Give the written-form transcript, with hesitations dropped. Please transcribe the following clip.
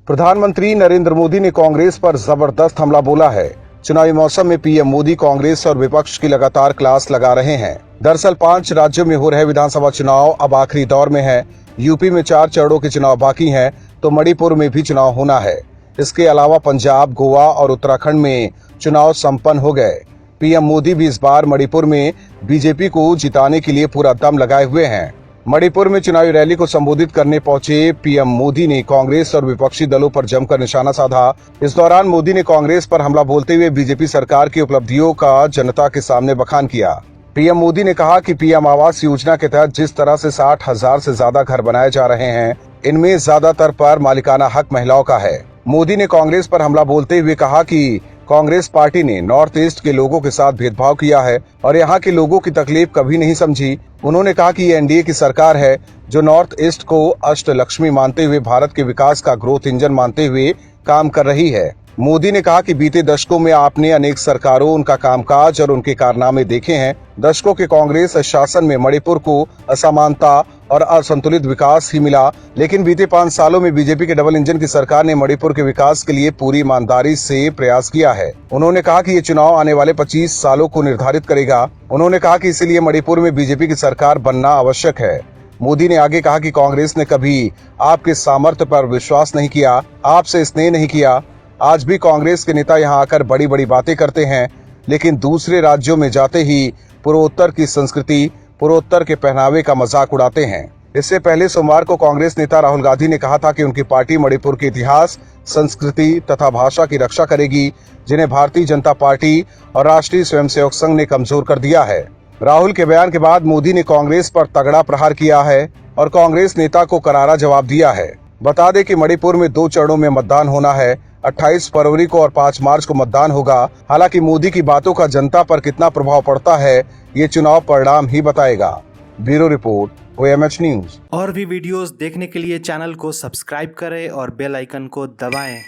प्रधानमंत्री नरेंद्र मोदी ने कांग्रेस पर जबरदस्त हमला बोला है। चुनावी मौसम में पीएम मोदी कांग्रेस और विपक्ष की लगातार क्लास लगा रहे हैं। दरअसल 5 राज्यों में हो रहे विधानसभा चुनाव अब आखिरी दौर में है। यूपी में 4 चरणों के चुनाव बाकी हैं, तो मणिपुर में भी चुनाव होना है। इसके अलावा पंजाब, गोवा और उत्तराखंड में चुनाव संपन्न हो गए। पीएम मोदी भी इस बार मणिपुर में बीजेपी को जिताने के लिए पूरा दम लगाए हुए हैं। मणिपुर में चुनावी रैली को संबोधित करने पहुंचे पीएम मोदी ने कांग्रेस और विपक्षी दलों पर जमकर निशाना साधा। इस दौरान मोदी ने कांग्रेस पर हमला बोलते हुए बीजेपी सरकार की उपलब्धियों का जनता के सामने बखान किया। पीएम मोदी ने कहा कि पीएम आवास योजना के तहत जिस तरह से 60,000 से ज्यादा घर बनाए जा रहे हैं, इनमें ज्यादातर पर मालिकाना हक महिलाओं का है। मोदी ने कांग्रेस पर हमला बोलते हुए कहा कि कांग्रेस पार्टी ने नॉर्थ ईस्ट के लोगों के साथ भेदभाव किया है और यहाँ के लोगों की तकलीफ कभी नहीं समझी। उन्होंने कहा कि ये एनडीए की सरकार है जो नॉर्थ ईस्ट को अष्टलक्ष्मी मानते हुए भारत के विकास का ग्रोथ इंजन मानते हुए काम कर रही है। मोदी ने कहा कि बीते दशकों में आपने अनेक सरकारों, उनका कामकाज और उनके कारनामे देखे हैं। दशकों के कांग्रेस शासन में मणिपुर को असमानता और असंतुलित विकास ही मिला, लेकिन बीते 5 सालों में बीजेपी के डबल इंजन की सरकार ने मणिपुर के विकास के लिए पूरी ईमानदारी से प्रयास किया है। उन्होंने कहा कि ये चुनाव आने वाले 25 सालों को निर्धारित करेगा। उन्होंने कहा कि इसीलिए मणिपुर में बीजेपी की सरकार बनना आवश्यक है। मोदी ने आगे कहा कि कांग्रेस ने कभी आपके सामर्थ्य पर विश्वास नहीं किया, आपसे स्नेह नहीं किया। आज भी कांग्रेस के नेता यहाँ आकर बड़ी बड़ी बातें करते हैं, लेकिन दूसरे राज्यों में जाते ही पूर्वोत्तर की संस्कृति, पूर्वोत्तर के पहनावे का मजाक उड़ाते हैं। इससे पहले सोमवार को कांग्रेस नेता राहुल गांधी ने कहा था कि उनकी पार्टी मणिपुर के इतिहास, संस्कृति तथा भाषा की रक्षा करेगी, जिन्हें भारतीय जनता पार्टी और राष्ट्रीय स्वयंसेवक संघ ने कमजोर कर दिया है। राहुल के बयान के बाद मोदी ने कांग्रेस पर तगड़ा प्रहार किया है और कांग्रेस नेता को करारा जवाब दिया है। बता दें कि मणिपुर में 2 चरणों में मतदान होना है। 28 फरवरी को और 5 मार्च को मतदान होगा। हालांकि मोदी की बातों का जनता पर कितना प्रभाव पड़ता है, ये चुनाव परिणाम ही बताएगा। Bureau report, OMH news. और भी वीडियोस देखने के लिए चैनल को सब्सक्राइब करें और बेल आइकन को दबाएं।